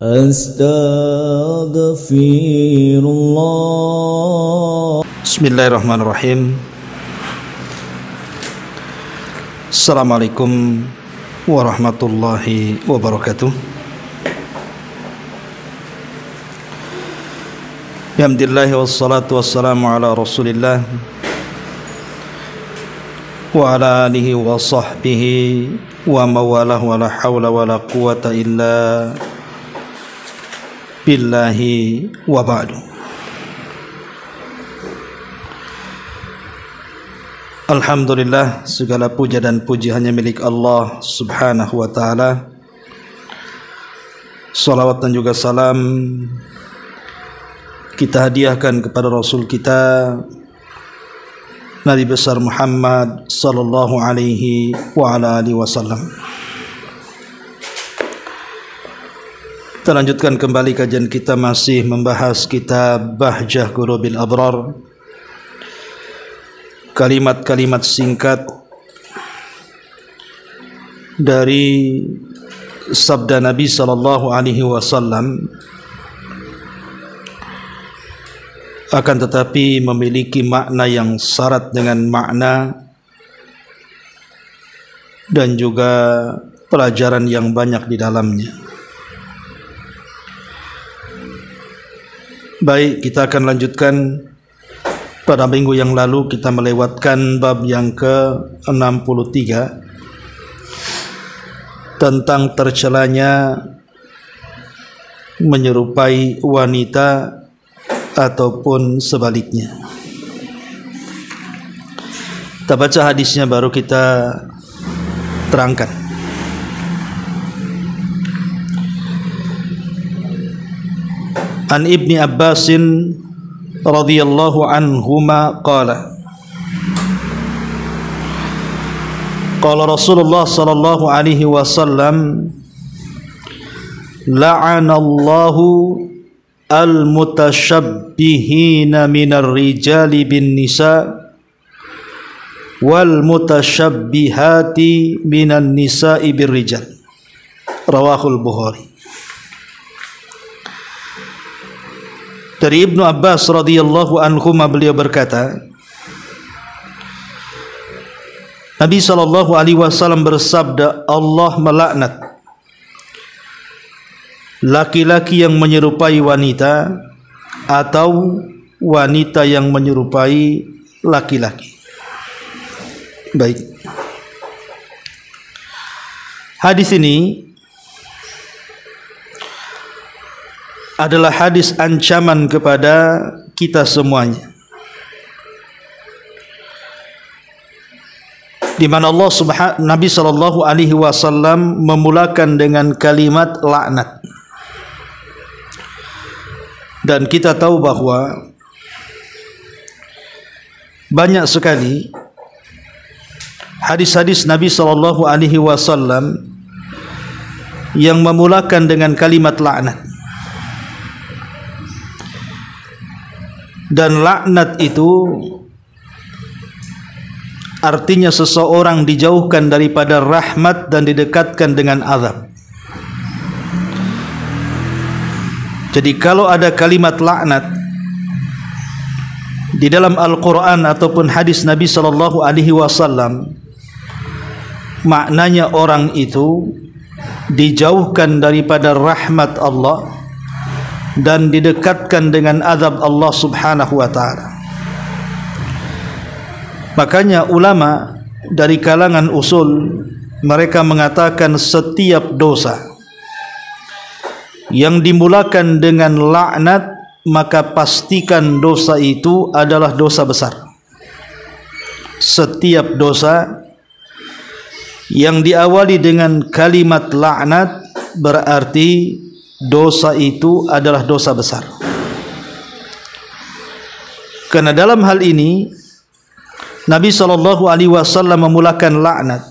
Astaghfirullah. Bismillahirrahmanirrahim. Assalamualaikum warahmatullahi wabarakatuh. Alhamdulillah wassalatu wassalamu ala Rasulillah wa ala alihi wa sahbihi wa mawalah wa la hawla wa la quwata illa billahi wa ba'du. Alhamdulillah, segala puja dan puji hanya milik Allah subhanahu wa ta'ala. Salawat dan juga salam kita hadiahkan kepada Rasul kita Nabi besar Muhammad sallallahu alaihi wa ala alihi wasallam. Kita lanjutkan kembali kajian kita, masih membahas kitab Bahjah Qulubil Abrar, kalimat-kalimat singkat dari sabda Nabi sallallahu alaihi wasallam, akan tetapi memiliki makna yang syarat dengan makna dan juga pelajaran yang banyak di dalamnya. Baik, kita akan lanjutkan. Pada minggu yang lalu kita melewatkan bab yang ke-63 tentang tercelanya menyerupai wanita ataupun sebaliknya. Kita baca hadisnya baru kita terangkan. An Ibni Abbasin radhiyallahu anhuma qala qala Rasulullah sallallahu alaihi wasallam la'anallahu al-mutashabbihina minar rijali bin nisa wal mutashabbihati minan nisa'i bir rijal. Rawahul Bukhari. Dari Ibnu Abbas radhiyallahu anhuma, beliau berkata, Nabi sallallahu alaihi wasallam bersabda, Allah melaknat laki-laki yang menyerupai wanita atau wanita yang menyerupai laki-laki. Baik. Hadis ini adalah hadis ancaman kepada kita semuanya, di mana Nabi sallallahu alaihi wasallam memulakan dengan kalimat laknat. Dan kita tahu bahwa banyak sekali hadis-hadis Nabi sallallahu alaihi wasallam yang memulakan dengan kalimat laknat. Dan laknat itu artinya seseorang dijauhkan daripada rahmat dan didekatkan dengan azab. Jadi kalau ada kalimat laknat di dalam Al-Quran ataupun hadis Nabi sallallahu alaihi wasallam, maknanya orang itu dijauhkan daripada rahmat Allah dan didekatkan dengan azab Allah subhanahu wa ta'ala. Makanya ulama dari kalangan usul, mereka mengatakan setiap dosa yang dimulakan dengan laknat, maka pastikan dosa itu adalah dosa besar. Setiap dosa yang diawali dengan kalimat laknat berarti dosa itu adalah dosa besar. Karena dalam hal ini Nabi sallallahu alaihi wasallam memulakan laknat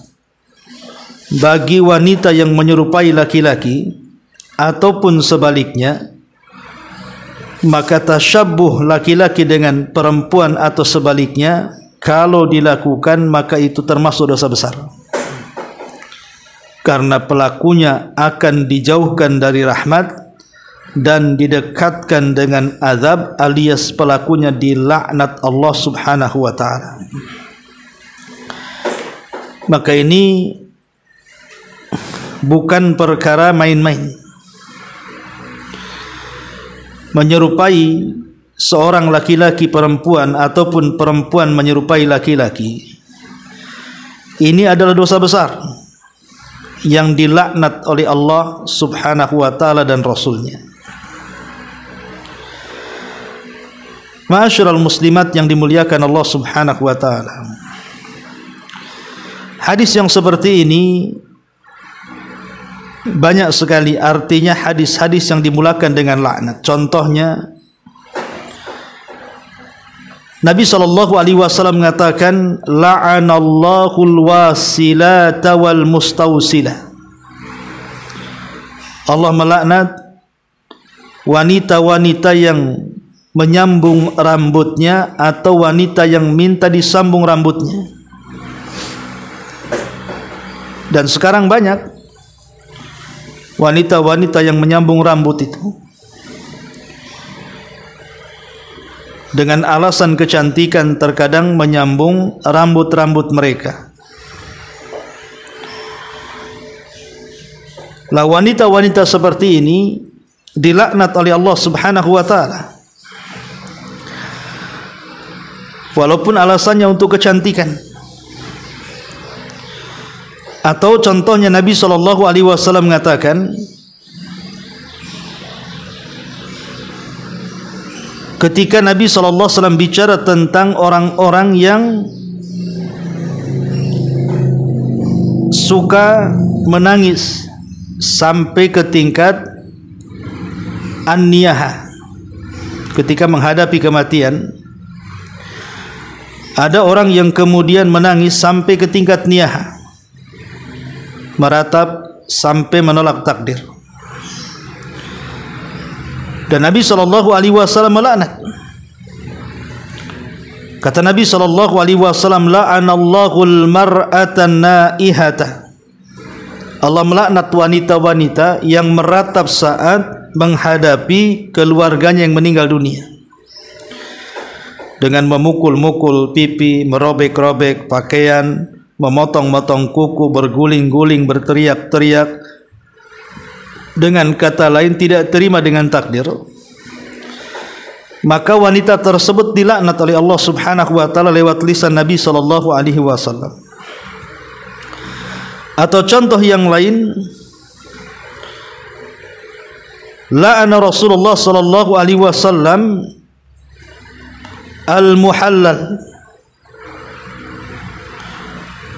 bagi wanita yang menyerupai laki-laki ataupun sebaliknya, maka tasyabbuh laki-laki dengan perempuan atau sebaliknya kalau dilakukan maka itu termasuk dosa besar. Karena pelakunya akan dijauhkan dari rahmat dan didekatkan dengan azab alias pelakunya dilaknat Allah Subhanahu wa taala. Maka ini bukan perkara main-main. Menyerupai seorang laki-laki perempuan ataupun perempuan menyerupai laki-laki, ini adalah dosa besar yang dilaknat oleh Allah Subhanahu wa taala dan Rasulnya. Ma'asyiral muslimat yang dimuliakan Allah Subhanahu wa taala, hadis yang seperti ini banyak sekali artinya hadis-hadis yang dimulakan dengan laknat. Contohnya Nabi SAW mengatakan la'anallahul wasilata wal mustawsilah. Allah melaknat wanita-wanita yang menyambung rambutnya atau wanita yang minta disambung rambutnya. Dan sekarang banyak wanita-wanita yang menyambung rambut itu dengan alasan kecantikan, terkadang menyambung rambut-rambut mereka. Lah wanita-wanita seperti ini dilaknat oleh Allah Subhanahu wa taala, walaupun alasannya untuk kecantikan. Atau contohnya Nabi SAW mengatakan, ketika Nabi SAW bicara tentang orang-orang yang suka menangis sampai ke tingkat an-niyaha, ketika menghadapi kematian, ada orang yang kemudian menangis sampai ke tingkat niyaha, meratap sampai menolak takdir. Dan Nabi SAW melaknat. Kata Nabi SAW, la'anallahul mar'atan naihata. Allah melaknat wanita-wanita yang meratap saat menghadapi keluarganya yang meninggal dunia, dengan memukul-mukul pipi, merobek-robek pakaian, memotong-motong kuku, berguling-guling, berteriak-teriak, dengan kata lain tidak terima dengan takdir. Maka wanita tersebut dilaknat oleh Allah Subhanahu wa taala lewat lisan Nabi SAW. Atau contoh yang lain, la'ana Rasulullah SAW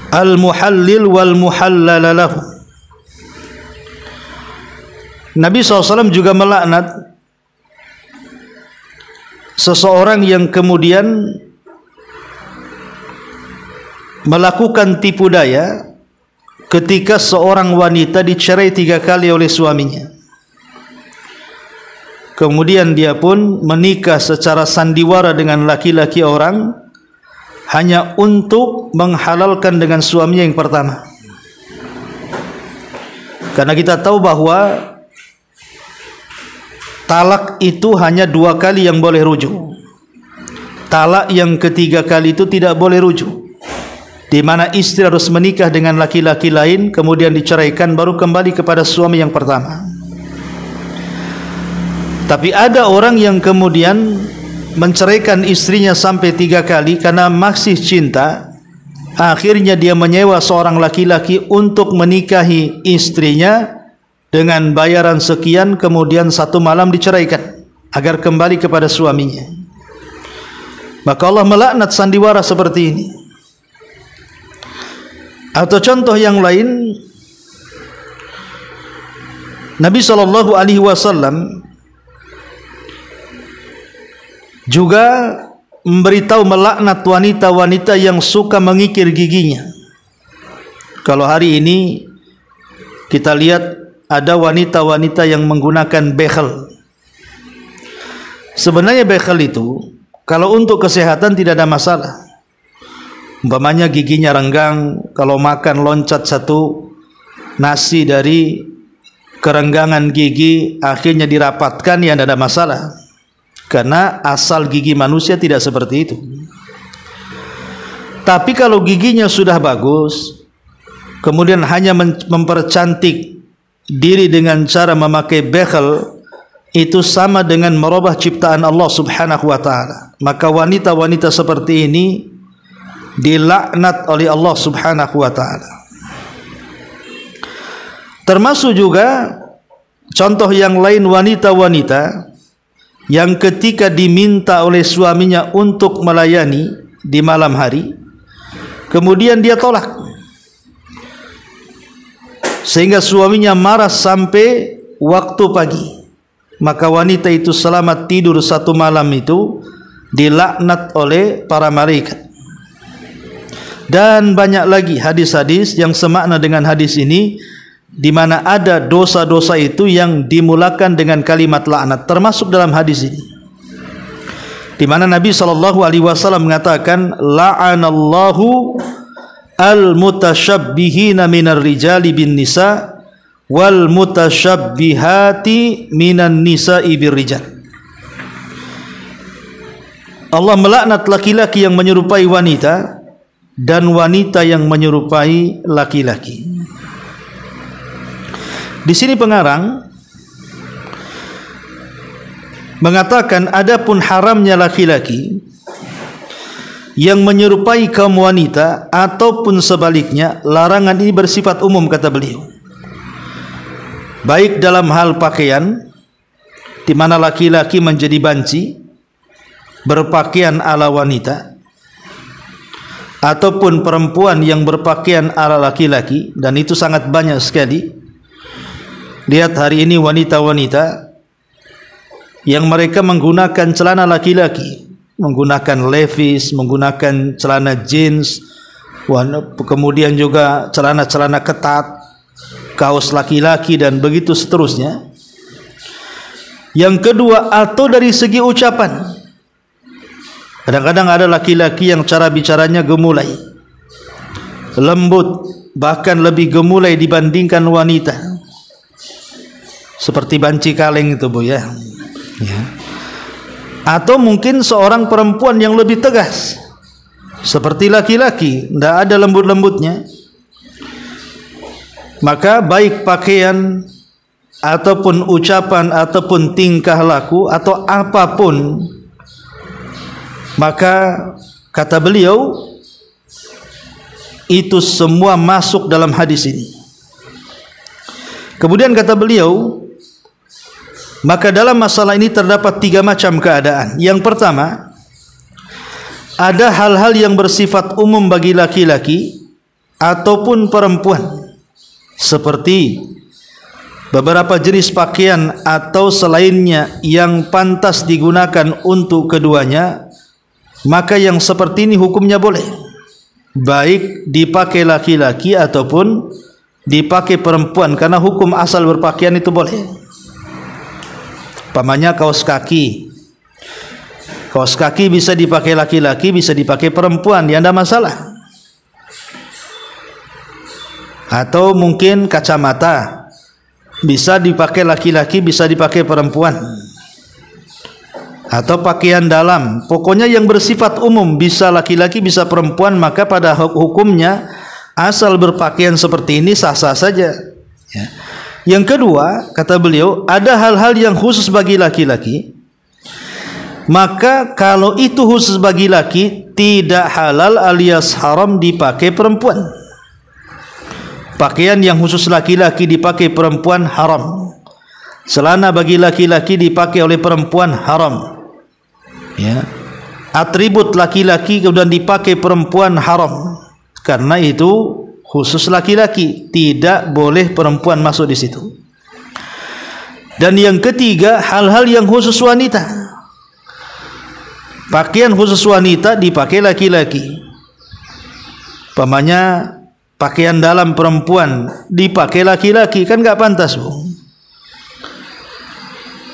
al-muhallil wal muhallal lahu. Nabi SAW juga melaknat seseorang yang kemudian melakukan tipu daya ketika seorang wanita dicerai 3 kali oleh suaminya. Kemudian dia pun menikah secara sandiwara dengan laki-laki orang hanya untuk menghalalkan dengan suaminya yang pertama. Karena kita tahu bahwa talak itu hanya 2 kali yang boleh rujuk. Talak yang ketiga kali itu tidak boleh rujuk, di mana istri harus menikah dengan laki-laki lain kemudian diceraikan baru kembali kepada suami yang pertama. Tapi ada orang yang kemudian menceraikan istrinya sampai 3 kali karena masih cinta. Akhirnya dia menyewa seorang laki-laki untuk menikahi istrinya dengan bayaran sekian, kemudian 1 malam diceraikan agar kembali kepada suaminya. Maka Allah melaknat sandiwara seperti ini. Atau contoh yang lain, Nabi SAW juga memberitahu melaknat wanita-wanita yang suka mengikir giginya. Kalau hari ini kita lihat ada wanita-wanita yang menggunakan bekhel. Sebenarnya bekhel itu kalau untuk kesehatan tidak ada masalah. Umpamanya giginya renggang, kalau makan loncat 1 nasi dari kerenggangan gigi akhirnya dirapatkan, ya tidak ada masalah, karena asal gigi manusia tidak seperti itu. Tapi kalau giginya sudah bagus, kemudian hanya mempercantik diri dengan cara memakai bekel, itu sama dengan merubah ciptaan Allah Subhanahu wa ta'ala. Maka wanita-wanita seperti ini dilaknat oleh Allah Subhanahu wa ta'ala. Termasuk juga contoh yang lain, wanita-wanita yang ketika diminta oleh suaminya untuk melayani di malam hari, kemudian dia tolak, sehingga suaminya marah sampai waktu pagi. Maka wanita itu selama tidur satu malam itu dilaknat oleh para malaikat. Dan banyak lagi hadis-hadis yang semakna dengan hadis ini, di mana ada dosa-dosa itu yang dimulakan dengan kalimat laknat, termasuk dalam hadis ini, di mana Nabi SAW mengatakan, la'anallahu al-mutasyabbihina minar rijali bin nisa wal mutasyabbihati minan nisa'i bir rijal. Allah melaknat laki-laki yang menyerupai wanita dan wanita yang menyerupai laki-laki. Di sini pengarang mengatakan, adapun haramnya laki-laki yang menyerupai kaum wanita ataupun sebaliknya, larangan ini bersifat umum, kata beliau. Baik dalam hal pakaian, di mana laki-laki menjadi banci berpakaian ala wanita, ataupun perempuan yang berpakaian ala laki-laki, dan itu sangat banyak sekali. Lihat hari ini wanita-wanita yang mereka menggunakan celana laki-laki, menggunakan levis, menggunakan celana jeans, kemudian juga celana-celana ketat, kaos laki-laki, dan begitu seterusnya. Yang kedua, atau dari segi ucapan, kadang-kadang ada laki-laki yang cara bicaranya gemulai, lembut, bahkan lebih gemulai dibandingkan wanita, seperti banci kaleng itu, Bu, ya. Atau mungkin seorang perempuan yang lebih tegas seperti laki-laki, tidak ada lembut-lembutnya. Maka baik pakaian ataupun ucapan ataupun tingkah laku atau apapun, maka kata beliau itu semua masuk dalam hadis ini. Kemudian kata beliau, maka dalam masalah ini terdapat 3 macam keadaan. Yang pertama, ada hal-hal yang bersifat umum bagi laki-laki ataupun perempuan, seperti beberapa jenis pakaian atau selainnya yang pantas digunakan untuk keduanya, maka yang seperti ini hukumnya boleh, baik dipakai laki-laki ataupun dipakai perempuan, karena hukum asal berpakaian itu boleh. Pamannya kaos kaki, kaos kaki bisa dipakai laki-laki, bisa dipakai perempuan, ya tidak masalah. Atau mungkin kacamata bisa dipakai laki-laki, bisa dipakai perempuan. Atau pakaian dalam, pokoknya yang bersifat umum, bisa laki-laki, bisa perempuan, maka pada hukumnya asal berpakaian seperti ini sah-sah saja, ya. Yang kedua, kata beliau, ada hal-hal yang khusus bagi laki-laki, maka kalau itu khusus bagi laki, tidak halal alias haram dipakai perempuan. Pakaian yang khusus laki-laki dipakai perempuan haram. Celana bagi laki-laki dipakai oleh perempuan haram, ya. Atribut laki-laki kemudian dipakai perempuan haram, karena itu khusus laki-laki, tidak boleh perempuan masuk di situ. Dan yang ketiga, hal-hal yang khusus wanita. Pakaian khusus wanita dipakai laki-laki. Pamannya pakaian dalam perempuan dipakai laki-laki, kan nggak pantas, Bu.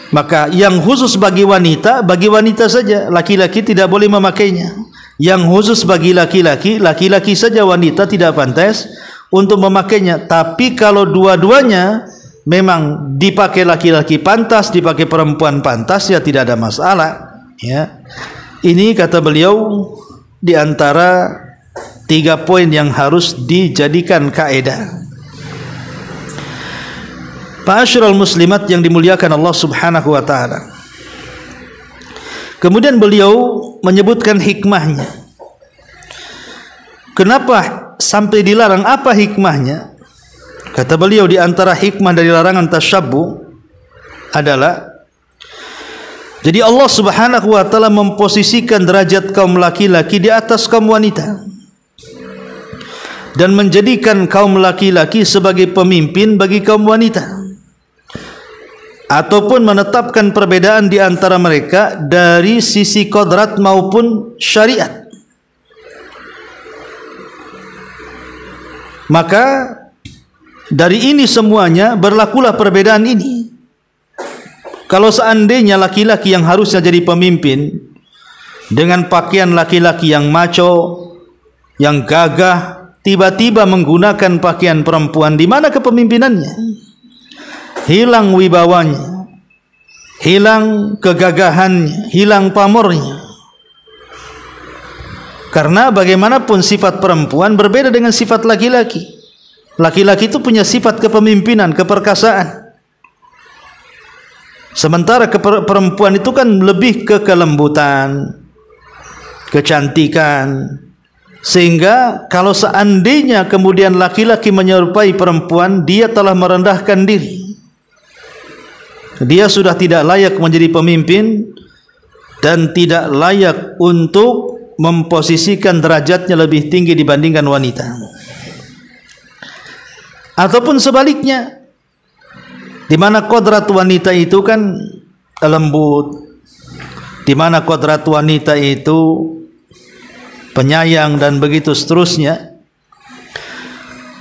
Maka yang khusus bagi wanita saja, laki-laki tidak boleh memakainya. Yang khusus bagi laki-laki, laki-laki saja, wanita tidak pantas untuk memakainya. Tapi kalau dua-duanya memang dipakai laki-laki pantas, dipakai perempuan pantas, ya tidak ada masalah, ya. Ini kata beliau di antara 3 poin yang harus dijadikan kaidah. Ma'asyiral muslimat yang dimuliakan Allah Subhanahu wa taala. Kemudian beliau menyebutkan hikmahnya. Kenapa sampai dilarang? Apa hikmahnya? Kata beliau di antara hikmah dari larangan tasyabbuh adalah, jadi Allah Subhanahu wa taala memposisikan derajat kaum laki-laki di atas kaum wanita dan menjadikan kaum laki-laki sebagai pemimpin bagi kaum wanita, ataupun menetapkan perbedaan di antara mereka dari sisi kodrat maupun syariat. Maka dari ini semuanya berlakulah perbedaan ini. Kalau seandainya laki-laki yang harusnya jadi pemimpin dengan pakaian laki-laki yang macho, yang gagah, tiba-tiba menggunakan pakaian perempuan, di mana kepemimpinannya? Hilang wibawanya, hilang kegagahannya, hilang pamornya. Karena bagaimanapun sifat perempuan berbeda dengan sifat laki-laki. Laki-laki itu punya sifat kepemimpinan, keperkasaan. Sementara perempuan itu kan lebih ke kelembutan, kecantikan. Sehingga kalau seandainya kemudian laki-laki menyerupai perempuan, dia telah merendahkan diri. Dia sudah tidak layak menjadi pemimpin dan tidak layak untuk memposisikan derajatnya lebih tinggi dibandingkan wanita. Ataupun sebaliknya, di mana kodrat wanita itu kan lembut, di mana kodrat wanita itu penyayang dan begitu seterusnya.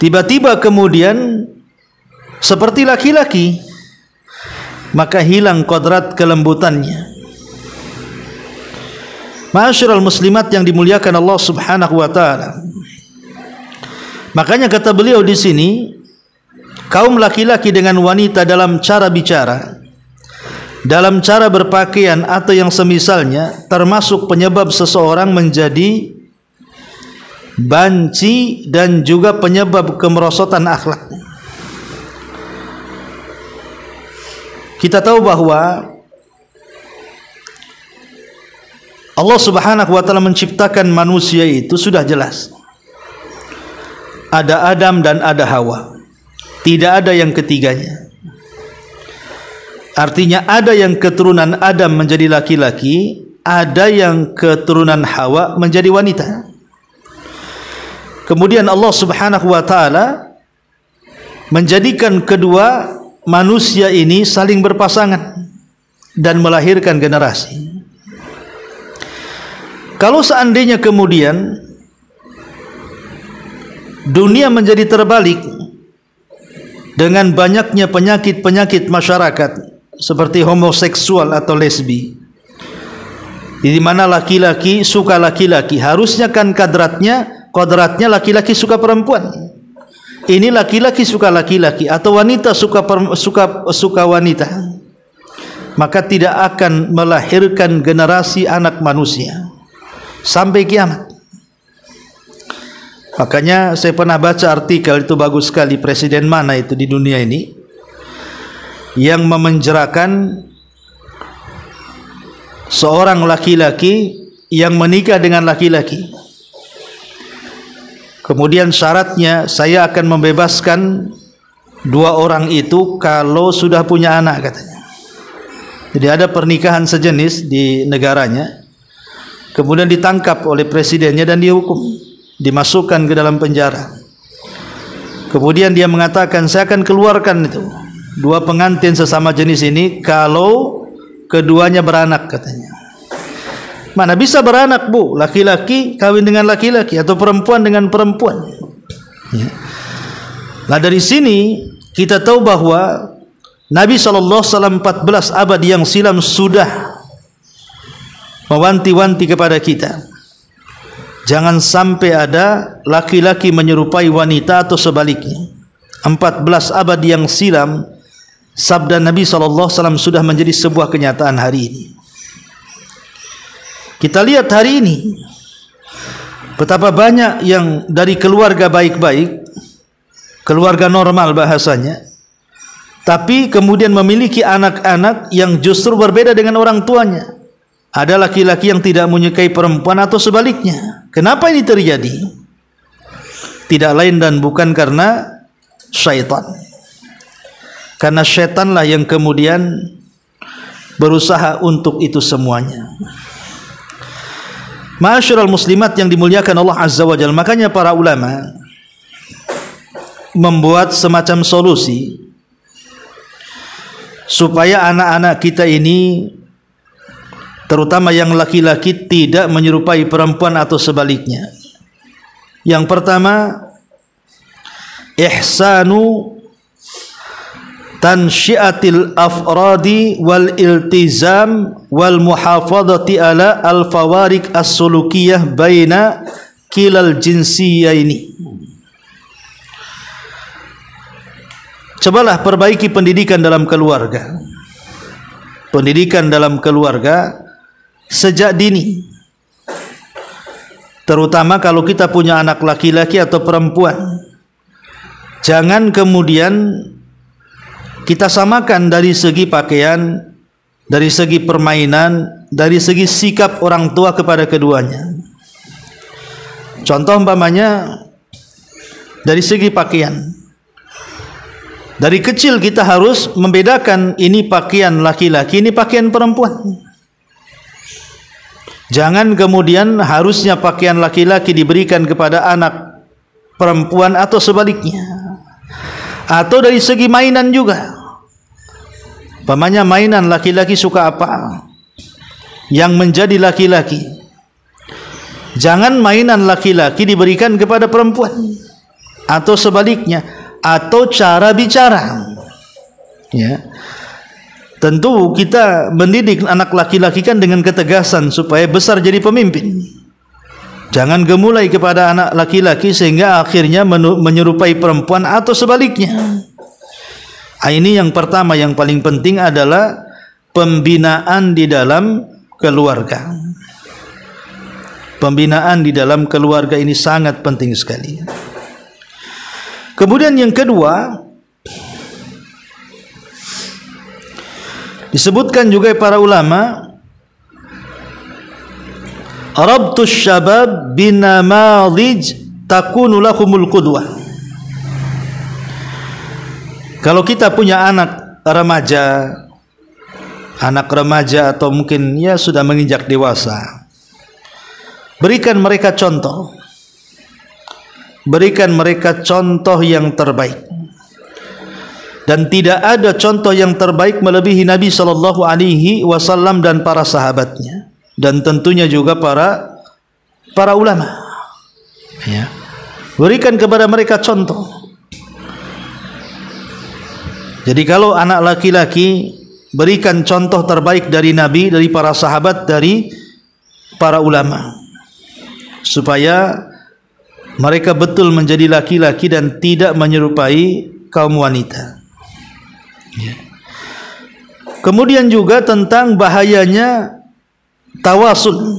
Tiba-tiba kemudian seperti laki-laki, maka hilang kodrat kelembutannya. Ma'asyiral muslimat yang dimuliakan Allah Subhanahu wa taala. Makanya kata beliau di sini, kaum laki-laki dengan wanita dalam cara bicara, dalam cara berpakaian atau yang semisalnya, termasuk penyebab seseorang menjadi banci dan juga penyebab kemerosotan akhlak. Kita tahu bahwa Allah Subhanahu wa taala menciptakan manusia itu sudah jelas. Ada Adam dan ada Hawa. Tidak ada yang ketiganya. Artinya ada yang keturunan Adam menjadi laki-laki, ada yang keturunan Hawa menjadi wanita. Kemudian Allah Subhanahu wa taala menjadikan kedua manusia ini saling berpasangan dan melahirkan generasi. Kalau seandainya kemudian dunia menjadi terbalik dengan banyaknya penyakit-penyakit masyarakat seperti homoseksual atau lesbi, di mana laki-laki suka laki-laki, harusnya kan kodratnya laki-laki suka perempuan. Ini laki-laki suka laki-laki atau wanita suka wanita, maka tidak akan melahirkan generasi anak manusia sampai kiamat. Makanya saya pernah baca artikel itu bagus sekali, presiden mana itu di dunia ini yang memenjarakan seorang laki-laki yang menikah dengan laki-laki. Kemudian syaratnya, saya akan membebaskan 2 orang itu kalau sudah punya anak, katanya. Jadi ada pernikahan sejenis di negaranya, kemudian ditangkap oleh presidennya dan dihukum, dimasukkan ke dalam penjara. Kemudian dia mengatakan, saya akan keluarkan itu 2 pengantin sesama jenis ini kalau keduanya beranak, katanya. Mana bisa beranak, Bu? Laki-laki kawin dengan laki-laki atau perempuan dengan perempuan. Ya. Nah dari sini kita tahu bahwa Nabi SAW 14 abad yang silam sudah mewanti-wanti kepada kita, jangan sampai ada laki-laki menyerupai wanita atau sebaliknya. 14 abad yang silam sabda Nabi SAW sudah menjadi sebuah kenyataan hari ini. Kita lihat hari ini betapa banyak yang dari keluarga baik-baik, keluarga normal bahasanya, tapi kemudian memiliki anak-anak yang justru berbeda dengan orang tuanya. Ada laki-laki yang tidak menyukai perempuan atau sebaliknya. Kenapa ini terjadi? Tidak lain dan bukan karena syaitan. Karena syaitanlah yang kemudian berusaha untuk itu semuanya. Ma'asyiral muslimat yang dimuliakan Allah Azza wa Jalla, makanya para ulama membuat semacam solusi supaya anak-anak kita ini, terutama yang laki-laki, tidak menyerupai perempuan atau sebaliknya. Yang pertama, ihsanu tansyiatil afradi wal iltizam wal muhafadati ala al fawarik as-sulukiyah baina kilal jinsiyaini. Cobalah perbaiki pendidikan dalam keluarga. Pendidikan dalam keluarga sejak dini. Terutama kalau kita punya anak laki-laki atau perempuan. Jangan kemudian kita samakan dari segi pakaian, dari segi permainan, dari segi sikap orang tua kepada keduanya. Contoh umpamanya dari segi pakaian. Dari kecil kita harus membedakan ini pakaian laki-laki, ini pakaian perempuan. Jangan kemudian harusnya pakaian laki-laki diberikan kepada anak perempuan atau sebaliknya. Atau dari segi mainan juga. Umpamanya mainan laki-laki suka apa, yang menjadi laki-laki. Jangan mainan laki-laki diberikan kepada perempuan. Atau sebaliknya. Atau cara bicara. Ya. Tentu kita mendidik anak laki-laki kan dengan ketegasan supaya besar jadi pemimpin. Jangan gemulai kepada anak laki-laki sehingga akhirnya menyerupai perempuan atau sebaliknya. Ini yang pertama, yang paling penting adalah pembinaan di dalam keluarga. Pembinaan di dalam keluarga ini sangat penting sekali. Kemudian yang kedua, disebutkan juga para ulama, rabtus syabab binamadij takunu lahumul qudwah. Kalau kita punya anak remaja atau mungkin ya sudah menginjak dewasa, berikan mereka contoh. Berikan mereka contoh yang terbaik. Dan tidak ada contoh yang terbaik melebihi Nabi SAW dan para sahabatnya. Dan tentunya juga para ulama. Ya. Berikan kepada mereka contoh. Jadi kalau anak laki-laki, berikan contoh terbaik dari Nabi, dari para sahabat, dari para ulama. Supaya mereka betul menjadi laki-laki dan tidak menyerupai kaum wanita. Ya. Kemudian juga tentang bahayanya tawasul.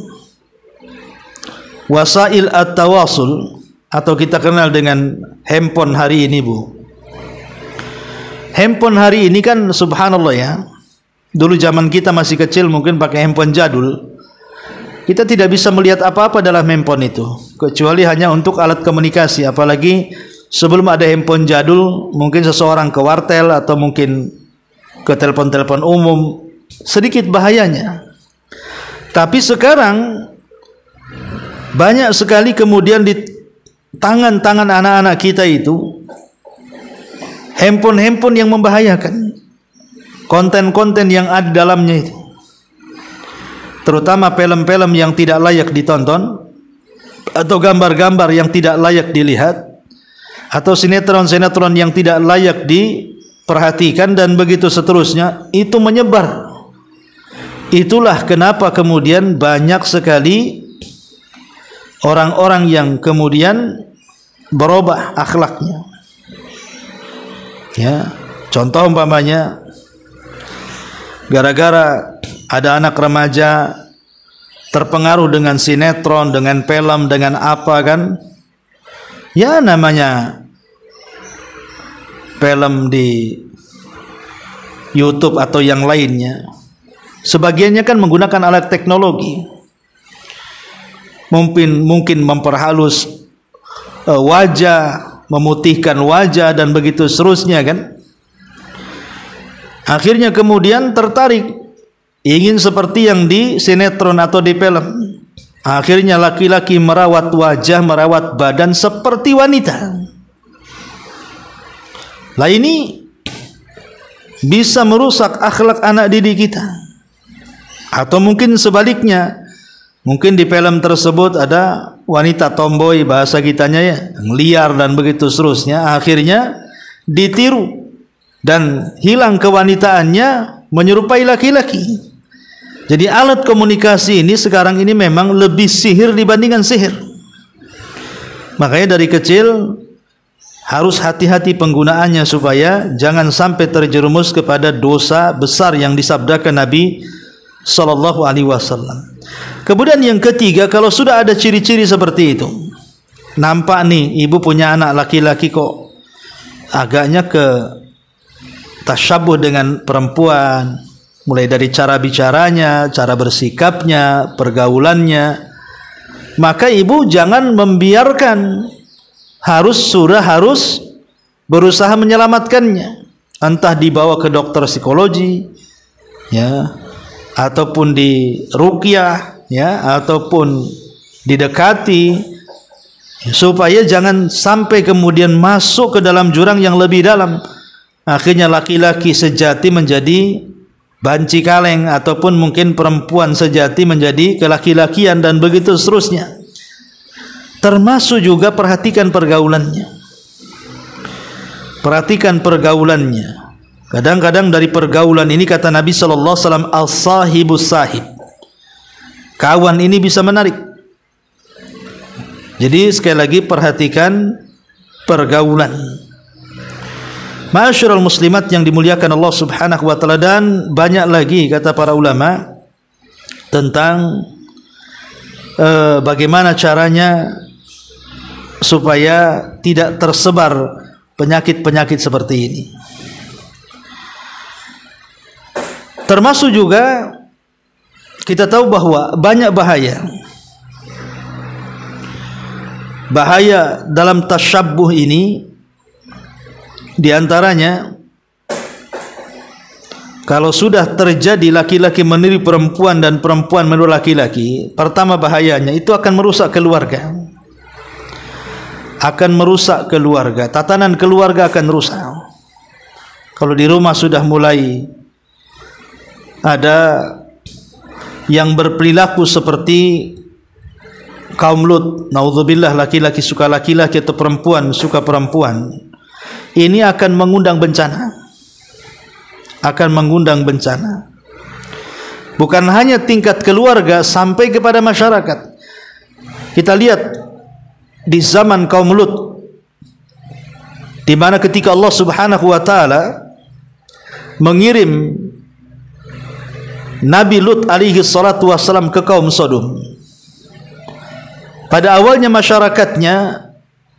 Wasail at-tawasul, atau kita kenal dengan handphone hari ini, Bu. Handphone hari ini kan subhanallah ya. Dulu zaman kita masih kecil mungkin pakai handphone jadul. Kita tidak bisa melihat apa-apa dalam handphone itu, kecuali hanya untuk alat komunikasi. Apalagi sebelum ada handphone jadul, mungkin seseorang ke wartel atau mungkin ke telepon-telepon umum, sedikit bahayanya. Tapi sekarang banyak sekali kemudian di tangan-tangan anak-anak kita itu handphone-handphone yang membahayakan, konten-konten yang ada dalamnya itu, terutama film-film yang tidak layak ditonton, atau gambar-gambar yang tidak layak dilihat, atau sinetron-sinetron yang tidak layak diperhatikan, dan begitu seterusnya. Itu menyebar. Itulah kenapa kemudian banyak sekali orang-orang yang kemudian berubah akhlaknya. Ya, contoh umpamanya gara-gara ada anak remaja terpengaruh dengan sinetron, dengan film, dengan apa kan, ya namanya film di YouTube atau yang lainnya, sebagiannya kan menggunakan alat teknologi, mungkin memperhalus wajah, memutihkan wajah dan begitu seterusnya kan. Akhirnya kemudian tertarik, ingin seperti yang di sinetron atau di film. Akhirnya laki-laki merawat wajah, merawat badan seperti wanita. Lah ini bisa merusak akhlak anak didik kita. Atau mungkin sebaliknya, mungkin di film tersebut ada wanita tomboy, bahasa kitanya ya, liar dan begitu seterusnya. Akhirnya ditiru dan hilang kewanitaannya, menyerupai laki-laki. Jadi alat komunikasi ini sekarang ini memang lebih sihir dibandingkan sihir. Makanya dari kecil harus hati-hati penggunaannya supaya jangan sampai terjerumus kepada dosa besar yang disabdakan Nabi sallallahu alaihi wasallam. Kemudian yang ketiga, kalau sudah ada ciri-ciri seperti itu, nampak nih ibu punya anak laki-laki kok agaknya ke tasyabuh dengan perempuan, mulai dari cara bicaranya, cara bersikapnya, pergaulannya, maka ibu jangan membiarkan, harus berusaha menyelamatkannya, entah dibawa ke dokter psikologi ya, ataupun di ruqyah ya, ataupun didekati, supaya jangan sampai kemudian masuk ke dalam jurang yang lebih dalam. Akhirnya laki-laki sejati menjadi banci kaleng, ataupun mungkin perempuan sejati menjadi kelaki-lakian dan begitu seterusnya. Termasuk juga perhatikan pergaulannya. Perhatikan pergaulannya. Kadang-kadang dari pergaulan ini kata Nabi sallallahu alaihi wasallam, as-sahibus sahib. Kawan ini bisa menarik. Jadi sekali lagi perhatikan pergaulan. Ma'asyiral muslimat yang dimuliakan Allah Subhanahu wa taala, dan banyak lagi kata para ulama tentang bagaimana caranya supaya tidak tersebar penyakit-penyakit seperti ini. Termasuk juga kita tahu bahwa banyak bahaya dalam tasyabbuh ini. Di antaranya, kalau sudah terjadi laki-laki meniru perempuan dan perempuan meniru laki-laki, pertama bahayanya itu akan merusak keluarga. Akan merusak keluarga, tatanan keluarga akan rusak. Kalau di rumah sudah mulai ada yang berperilaku seperti kaum Lut, naudzubillah, laki-laki suka laki-laki atau perempuan suka perempuan, ini akan mengundang bencana. Akan mengundang bencana. Bukan hanya tingkat keluarga, sampai kepada masyarakat. Kita lihat di zaman kaum Lut, di mana ketika Allah Subhanahu wa taala mengirim Nabi Lut alaihi salatu wassalam ke kaum Sodom. Pada awalnya masyarakatnya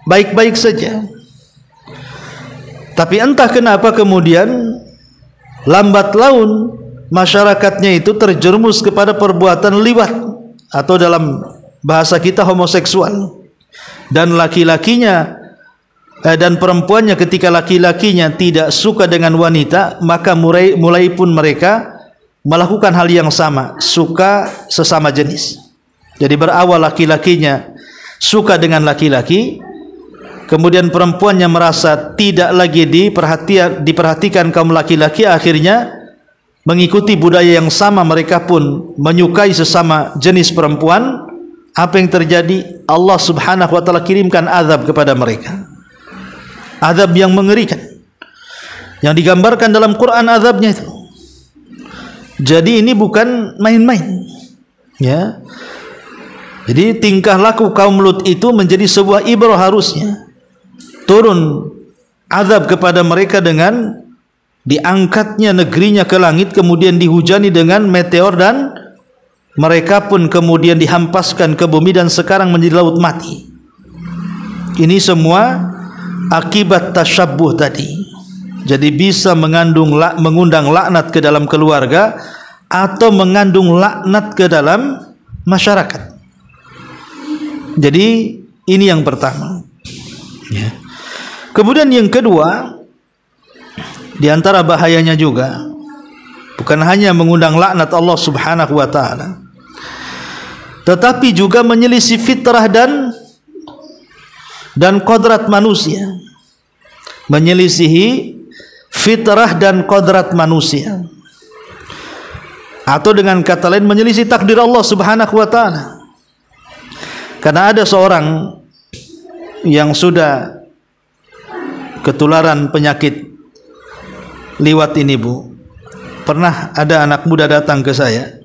baik-baik saja. Tapi entah kenapa kemudian lambat laun masyarakatnya itu terjerumus kepada perbuatan liwat, atau dalam bahasa kita homoseksual. Dan laki-lakinya dan perempuannya, ketika laki-lakinya tidak suka dengan wanita, maka mulai pun mereka melakukan hal yang sama, suka sesama jenis. Jadi berawal laki-lakinya suka dengan laki-laki, kemudian perempuannya merasa tidak lagi diperhatikan kaum laki-laki, akhirnya mengikuti budaya yang sama, mereka pun menyukai sesama jenis perempuan. Apa yang terjadi? Allah Subhanahu wa taala kirimkan azab kepada mereka. Azab yang mengerikan. Yang digambarkan dalam Quran azabnya itu. Jadi ini bukan main-main. Ya. Jadi tingkah laku kaum Lut itu menjadi sebuah ibrah, harusnya turun azab kepada mereka dengan diangkatnya negerinya ke langit, kemudian dihujani dengan meteor, dan mereka pun kemudian dihampaskan ke bumi dan sekarang menjadi laut mati. Ini semua akibat tasyabbuh tadi. Jadi bisa mengundang laknat ke dalam keluarga atau mengandung laknat ke dalam masyarakat. Jadi ini yang pertama. Ya. Kemudian yang kedua, di antara bahayanya juga bukan hanya mengundang laknat Allah Subhanahu wa taala, tetapi juga menyelisih fitrah dan kodrat manusia. Menyelisihi fitrah dan kodrat manusia, atau dengan kata lain menyelisih takdir Allah Subhanahu wa taala. Karena ada seorang yang sudah ketularan penyakit liwat ini, Bu. Pernah ada anak muda datang ke saya.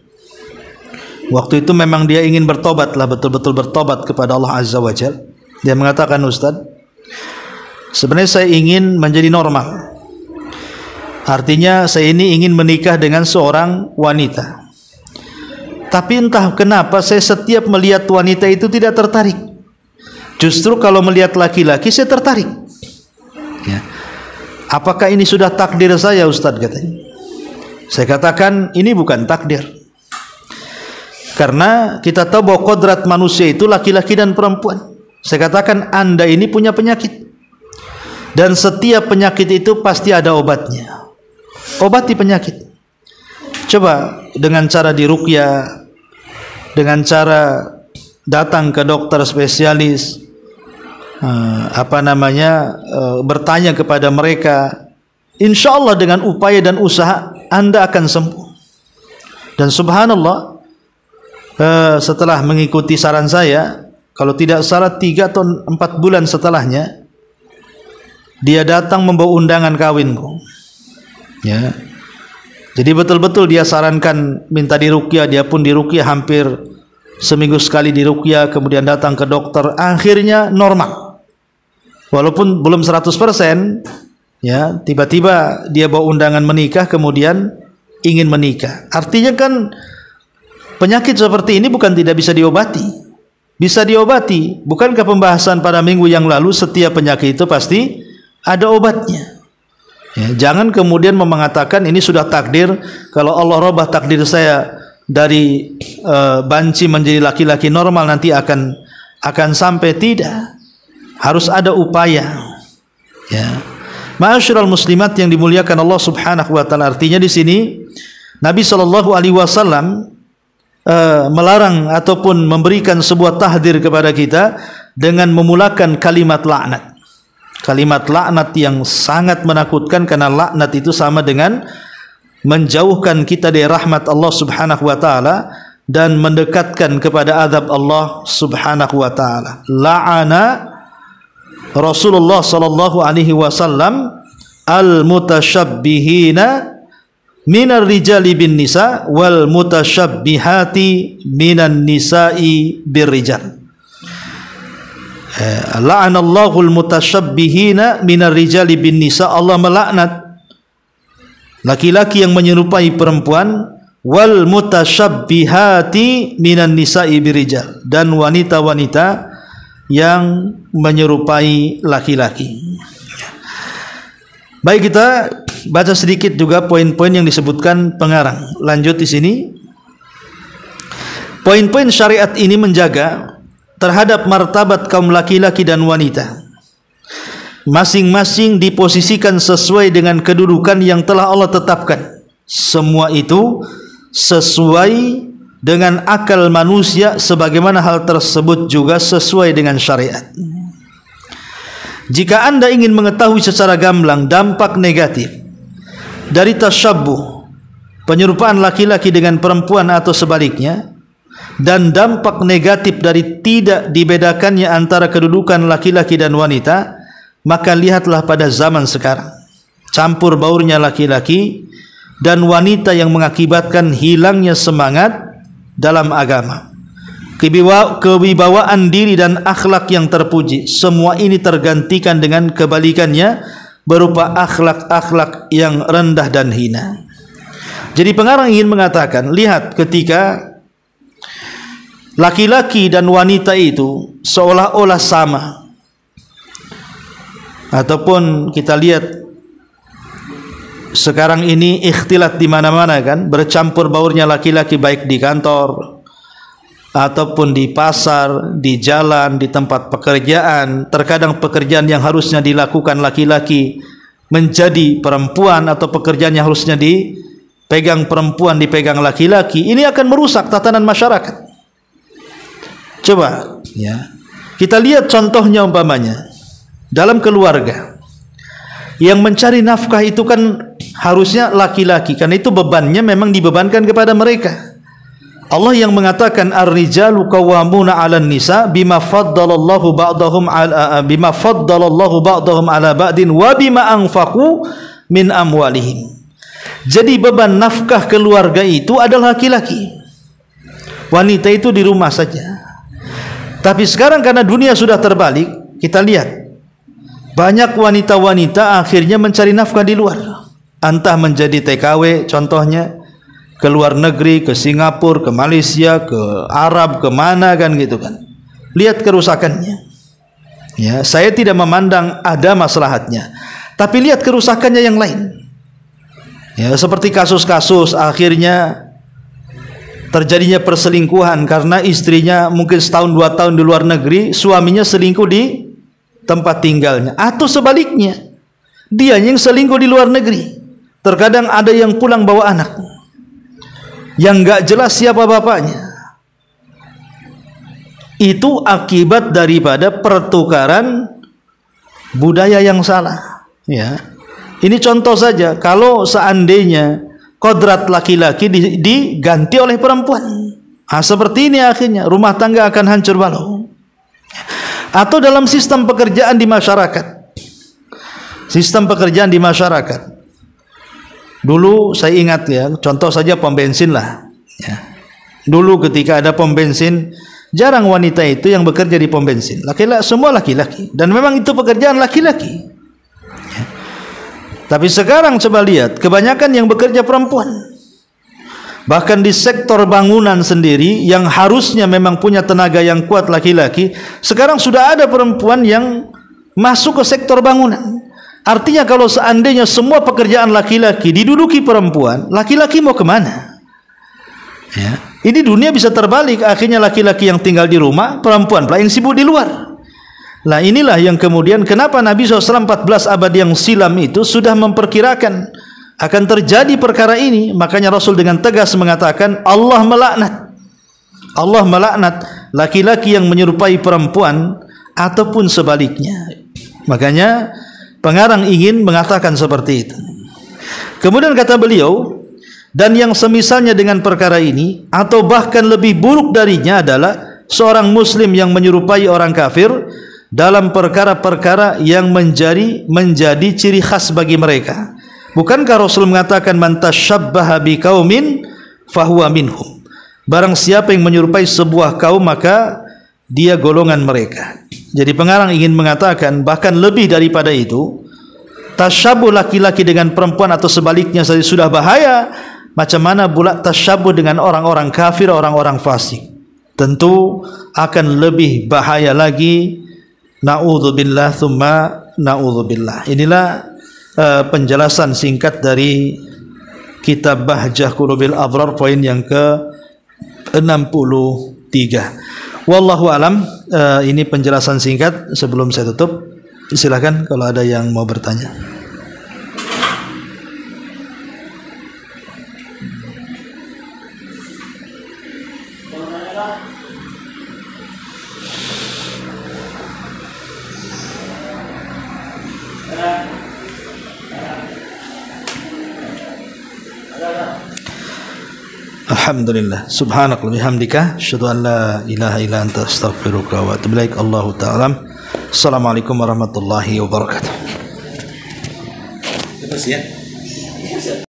Waktu itu memang dia ingin bertobat lah, betul-betul bertobat kepada Allah Azza wa Jalla. Dia mengatakan, Ustaz, sebenarnya saya ingin menjadi normal. Artinya saya ini ingin menikah dengan seorang wanita. Tapi entah kenapa saya setiap melihat wanita itu tidak tertarik. Justru kalau melihat laki-laki saya tertarik. Ya. Apakah ini sudah takdir saya, Ustaz, katanya. Saya katakan ini bukan takdir. Karena kita tahu bahwa kodrat manusia itu laki-laki dan perempuan. Saya katakan Anda ini punya penyakit. Dan setiap penyakit itu pasti ada obatnya. Obati penyakit. Coba dengan cara diruqyah, dengan cara datang ke dokter spesialis, bertanya kepada mereka. Insya Allah dengan upaya dan usaha Anda akan sembuh. Dan subhanallah, setelah mengikuti saran saya, kalau tidak salah 3 atau 4 bulan setelahnya, dia datang membawa undangan kawinku. Ya. Jadi betul-betul dia sarankan minta diruqyah, dia pun diruqyah hampir seminggu sekali diruqyah, kemudian datang ke dokter, akhirnya normal. Walaupun belum 100%, ya, tiba-tiba dia bawa undangan menikah, kemudian ingin menikah. Artinya kan penyakit seperti ini bukan tidak bisa diobati. Bisa diobati. Bukankah pembahasan pada minggu yang lalu setiap penyakit itu pasti ada obatnya? Ya, jangan kemudian mengatakan ini sudah takdir. Kalau Allah robah takdir saya dari banci menjadi laki-laki normal, nanti akan sampai. Tidak. Harus ada upaya. Ya. Ma'asyiral muslimat yang dimuliakan Allah Subhanahu wa taala. Artinya di sini Nabi sallallahu alaihi wasallam melarang ataupun memberikan sebuah tahdir kepada kita dengan memulakan kalimat laknat. Kalimat laknat yang sangat menakutkan, karena laknat itu sama dengan menjauhkan kita dari rahmat Allah Subhanahu wa taala dan mendekatkan kepada azab Allah Subhanahu wa taala. La'ana Rasulullah sallallahu alaihi wasallam al-mutasyabbihina minar rijali bin nisa wal mutasyabbihati minan nisa'i birrijal. La'anallahu al-mutasyabbihina minar rijali bin nisa. Allah melaknat laki-laki yang menyerupai perempuan, wal mutasyabbihati minan nisa'i birrijal, dan wanita-wanita yang menyerupai laki-laki. Baik, kita baca sedikit juga poin-poin yang disebutkan pengarang. Lanjut di sini. Poin-poin syariat ini menjaga terhadap martabat kaum laki-laki dan wanita. Masing-masing diposisikan sesuai dengan kedudukan yang telah Allah tetapkan. Semua itu sesuai dengan akal manusia, sebagaimana hal tersebut juga sesuai dengan syariat. Jika Anda ingin mengetahui secara gamblang dampak negatif dari tasyabbuh, penyerupaan laki-laki dengan perempuan atau sebaliknya, dan dampak negatif dari tidak dibedakannya antara kedudukan laki-laki dan wanita, maka lihatlah pada zaman sekarang. Campur baurnya laki-laki dan wanita yang mengakibatkan hilangnya semangat dalam agama, kewibawaan diri dan akhlak yang terpuji. Semua ini tergantikan dengan kebalikannya, berupa akhlak-akhlak yang rendah dan hina. Jadi pengarang ingin mengatakan, lihat ketika laki-laki dan wanita itu seolah-olah sama, ataupun kita lihat sekarang ini ikhtilat di mana-mana kan, bercampur baurnya laki-laki baik di kantor ataupun di pasar, di jalan, di tempat pekerjaan. Terkadang pekerjaan yang harusnya dilakukan laki-laki menjadi perempuan, atau pekerjaan yang harusnya dipegang perempuan dipegang laki-laki. Ini akan merusak tatanan masyarakat. Coba ya, kita lihat contohnya umpamanya dalam keluarga. Yang mencari nafkah itu kan harusnya laki-laki, karena itu bebannya memang dibebankan kepada mereka. Allah yang mengatakan ar-rijalu qawwamuna 'alan nisa bima faddalallahu ba'dahum 'ala ba'din wa bima anfaqu min amwalihim. Jadi beban nafkah keluarga itu adalah laki-laki. Wanita itu di rumah saja. Tapi sekarang karena dunia sudah terbalik, kita lihat banyak wanita-wanita akhirnya mencari nafkah di luar. Entah menjadi TKW contohnya, ke luar negeri, ke Singapura, ke Malaysia, ke Arab, ke mana kan gitu kan. Lihat kerusakannya. Ya, saya tidak memandang ada maslahatnya, tapi lihat kerusakannya yang lain. Ya, seperti kasus-kasus akhirnya terjadinya perselingkuhan karena istrinya mungkin setahun 2 tahun di luar negeri, suaminya selingkuh di tempat tinggalnya, atau sebaliknya, dia yang selingkuh di luar negeri. Terkadang ada yang pulang bawa anak yang nggak jelas siapa bapaknya. Itu akibat daripada pertukaran budaya yang salah. Ya, ini contoh saja. Kalau seandainya kodrat laki-laki diganti oleh perempuan, seperti ini akhirnya rumah tangga akan hancur balau. Atau dalam sistem pekerjaan di masyarakat. Sistem pekerjaan di masyarakat. Dulu saya ingat ya, contoh saja pom bensin lah. Ya. Dulu ketika ada pom bensin, jarang wanita itu yang bekerja di pom bensin. Laki-laki, semua laki-laki. Dan memang itu pekerjaan laki-laki. Ya. Tapi sekarang coba lihat, kebanyakan yang bekerja perempuan. Bahkan di sektor bangunan sendiri, yang harusnya memang punya tenaga yang kuat laki-laki, sekarang sudah ada perempuan yang masuk ke sektor bangunan. Artinya kalau seandainya semua pekerjaan laki-laki diduduki perempuan, laki-laki mau kemana? Ya. Ini dunia bisa terbalik, akhirnya laki-laki yang tinggal di rumah, perempuan pula yang sibuk di luar. Nah inilah yang kemudian kenapa Nabi SAW 14 abad yang silam itu sudah memperkirakan akan terjadi perkara ini. Makanya Rasul dengan tegas mengatakan Allah melaknat laki-laki yang menyerupai perempuan ataupun sebaliknya. Makanya pengarang ingin mengatakan seperti itu. Kemudian kata beliau, dan yang semisalnya dengan perkara ini atau bahkan lebih buruk darinya adalah seorang muslim yang menyerupai orang kafir dalam perkara-perkara yang menjadi ciri khas bagi mereka. Bukankah Rasul mengatakan man tasyabbaha biqaumin fahuwa minhum. Barang siapa yang menyerupai sebuah kaum maka dia golongan mereka. Jadi pengarang ingin mengatakan bahkan lebih daripada itu, tasyabuh laki-laki dengan perempuan atau sebaliknya saja sudah bahaya. Macam mana pula tasyabuh dengan orang-orang kafir, orang-orang fasik? Tentu akan lebih bahaya lagi. Na'udzubillah tsumma na'udzubillah. Inilah penjelasan singkat dari kitab Bahjah Qulubil Abrar poin yang ke-63. Wallahu alam. Ini penjelasan singkat sebelum saya tutup. Silakan kalau ada yang mau bertanya. Alhamdulillah, subhanakallah bihamdika, asyhadu an la ilaha illa anta, astaghfiruka wa atubu ilaik. Allahu ta'ala. Assalamualaikum warahmatullahi wabarakatuh. Terus ya.